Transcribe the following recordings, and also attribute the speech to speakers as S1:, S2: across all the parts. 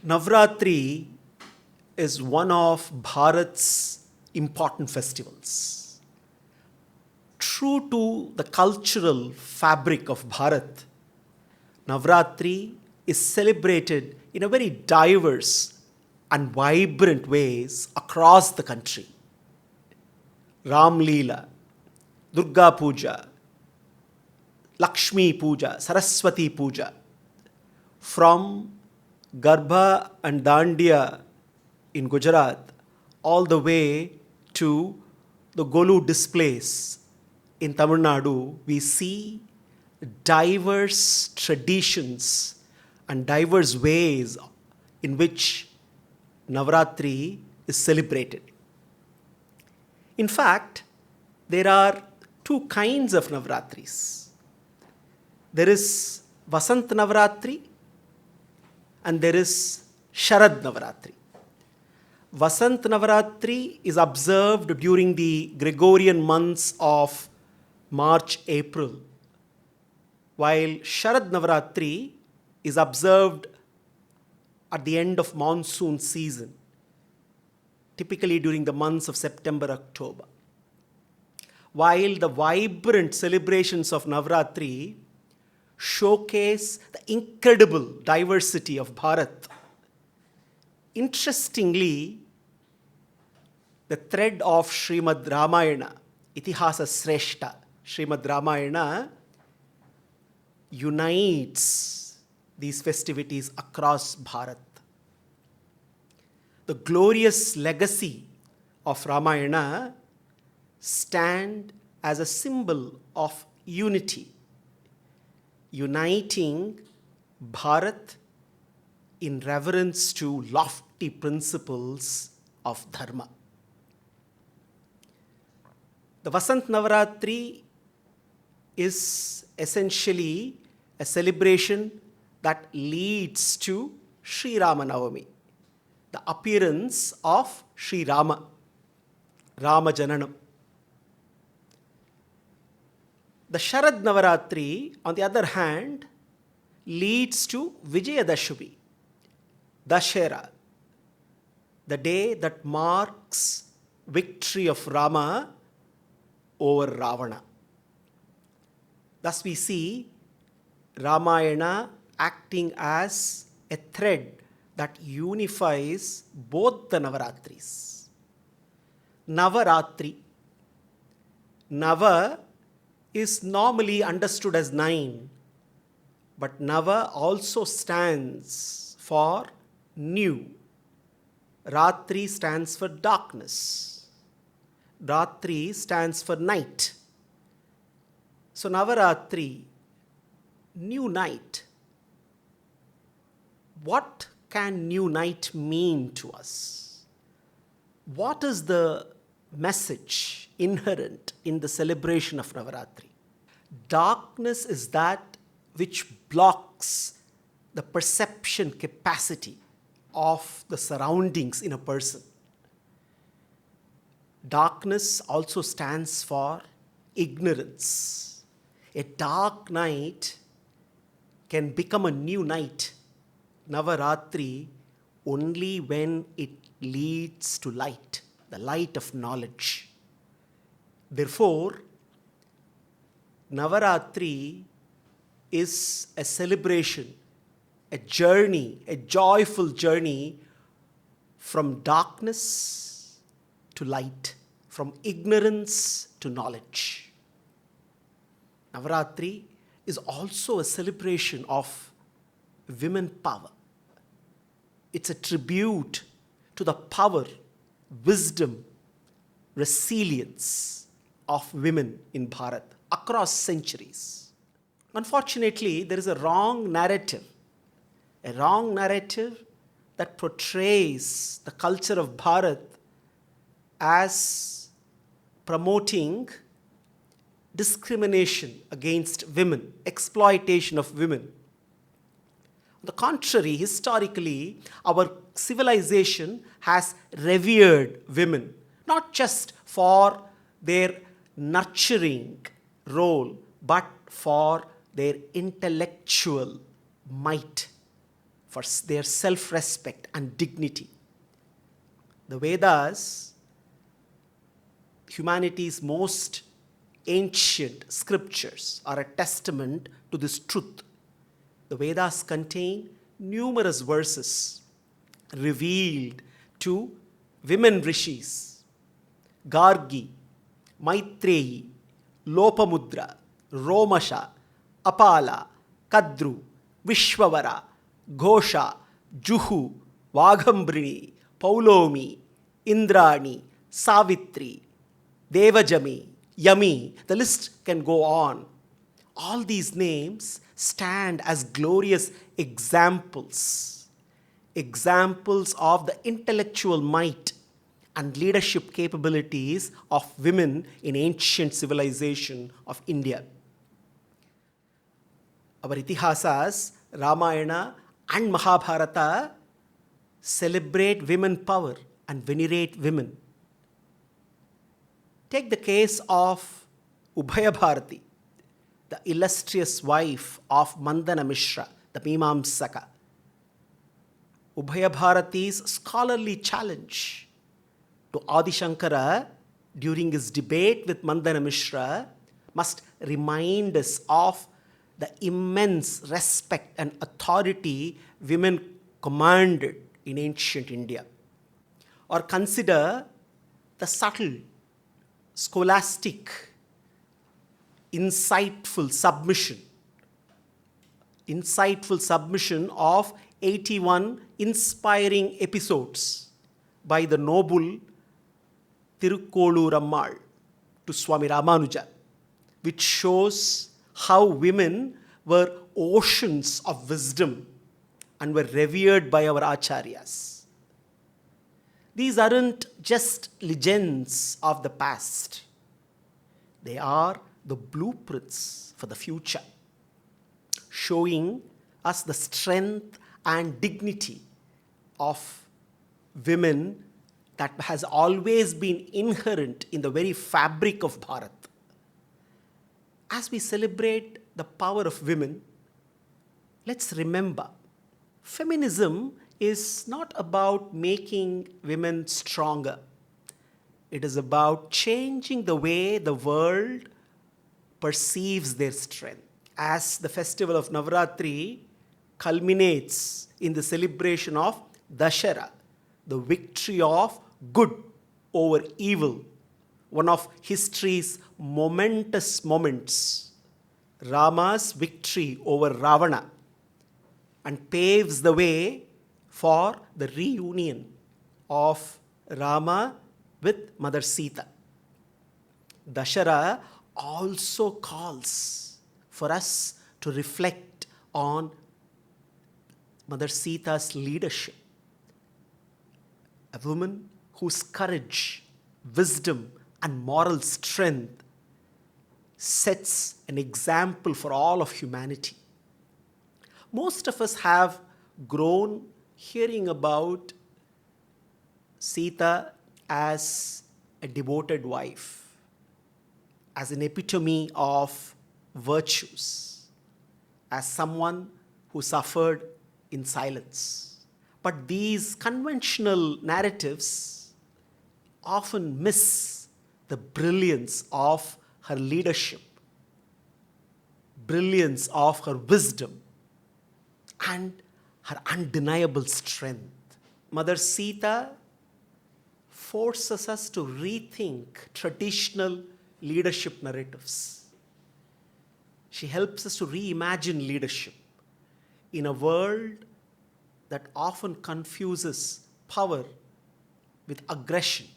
S1: Navaratri is one of Bharat's important festivals. True to the cultural fabric of Bharat, Navaratri is celebrated in a very diverse and vibrant ways across the country. Ram Leela, Durga Puja, Lakshmi Puja, Saraswati Puja, from Garbha and Dandiya in Gujarat all the way to the Golu displays in Tamil Nadu, we see diverse traditions and diverse ways in which Navaratri is celebrated. In fact, there are two kinds of Navaratris. There is Vasant Navaratri and there is Sharad Navaratri. Vasant Navaratri is observed during the Gregorian months of March, April, while Sharad Navaratri is observed at the end of monsoon season, typically during the months of September, October. While the vibrant celebrations of Navaratri showcase the incredible diversity of Bharat, interestingly, the thread of Srimad Ramayana, Itihasa Sreshta, Srimad Ramayana, unites these festivities across Bharat. The glorious legacy of Ramayana stand as a symbol of unity, uniting Bharat in reverence to lofty principles of dharma. The Vasant Navaratri is essentially a celebration that leads to Sri Rama Navami, the appearance of Sri Rama, Rama Jananam. The Sharad Navaratri, on the other hand, leads to Vijayadashami, Dashera, the day that marks victory of Rama over Ravana. Thus we see Ramayana acting as a thread that unifies both the Navaratris. Navaratri. Nava is normally understood as 9, but Nava also stands for new. Ratri stands for darkness. Ratri stands for night. So Navaratri, new night. What can new night mean to us? What is the message inherent in the celebration of Navaratri? Darkness is that which blocks the perception capacity of the surroundings in a person. Darkness also stands for ignorance. A dark night can become a new night, Navaratri, only when it leads to light, the light of knowledge. Therefore, Navaratri is a celebration, a journey, a joyful journey from darkness to light, from ignorance to knowledge. Navaratri is also a celebration of women power. It's a tribute to the power, wisdom, resilience of women in Bharat across centuries. Unfortunately, there is a wrong narrative that portrays the culture of Bharat as promoting discrimination against women, exploitation of women. On the contrary, historically, our civilization has revered women, not just for their nurturing role, but for their intellectual might, for their self-respect and dignity. The Vedas, humanity's most ancient scriptures, are a testament to this truth. The Vedas contain numerous verses revealed to women rishis: Gargi, Maitreyi, Lopamudra, Romasha, Apala, Kadru, Vishwavara, Ghosha, Juhu, Vaghambrini, Paulomi, Indrani, Savitri, Devajami, Yami. The list can go on. All these names stand as glorious examples of the intellectual might and leadership capabilities of women in ancient civilization of India. Our itihasas, Ramayana and Mahabharata, celebrate women power and venerate women. Take the case of Ubhaya Bharati, the illustrious wife of Mandana Mishra, the Mimamsaka. Ubhaya Bharati's scholarly challenge to Adi Shankara during his debate with Mandana Mishra must remind us of the immense respect and authority women commanded in ancient India. Or consider the subtle, scholastic, insightful submission of 81 inspiring episodes by the noble Tirukkolur to Swami Ramanuja, which shows how women were oceans of wisdom and were revered by our acharyas. These aren't just legends of the past. They are the blueprints for the future, showing us the strength and dignity of women that has always been inherent in the very fabric of Bharat. As we celebrate the power of women, let's remember, feminism is not about making women stronger. It is about changing the way the world perceives their strength. As the festival of Navaratri culminates in the celebration of Dashara, the victory of good over evil, one of history's momentous moments, Rama's victory over Ravana, and paves the way for the reunion of Rama with Mother Sita. Dashara also calls for us to reflect on Mother Sita's leadership, a woman whose courage, wisdom, and moral strength sets an example for all of humanity. Most of us have grown hearing about Sita as a devoted wife, as an epitome of virtues, as someone who suffered in silence. But these conventional narratives often miss the brilliance of her leadership, brilliance of her wisdom, and her undeniable strength. Mother Sita forces us to rethink traditional leadership narratives. She helps us to reimagine leadership in a world that often confuses power with aggression.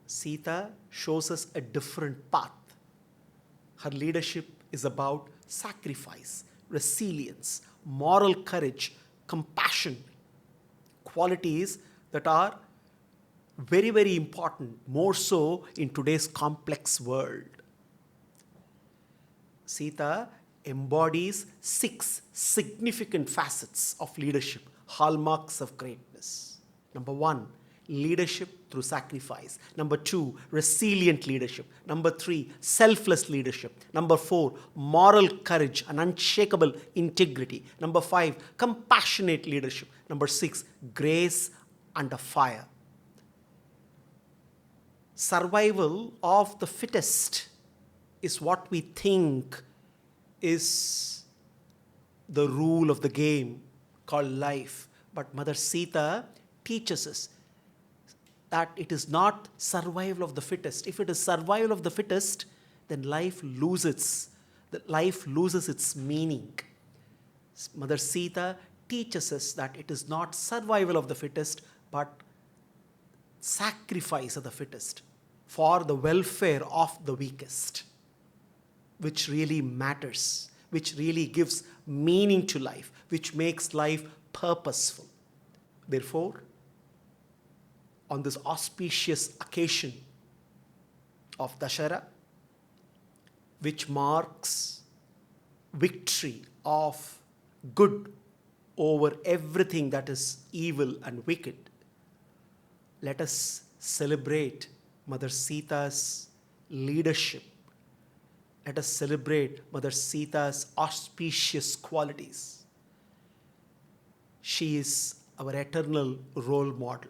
S1: Sita shows us a different path. Her leadership is about sacrifice, resilience, moral courage, compassion, qualities that are very, very important, more so in today's complex world. Sita embodies 6 significant facets of leadership, hallmarks of greatness. Number 1, leadership through sacrifice. Number 2, resilient leadership. Number 3, selfless leadership. Number 4, moral courage and unshakable integrity. Number 5, compassionate leadership. Number 6, grace under fire. Survival of the fittest is what we think is the rule of the game called life. But Mother Sita teaches us that it is not survival of the fittest. If it is survival of the fittest, then life loses its meaning. Mother Sita teaches us that it is not survival of the fittest, but sacrifice of the fittest for the welfare of the weakest, which really matters, which really gives meaning to life, which makes life purposeful. Therefore, on this auspicious occasion of Dashara, which marks victory of good over everything that is evil and wicked, let us celebrate Mother Sita's leadership. Let us celebrate Mother Sita's auspicious qualities. She is our eternal role model.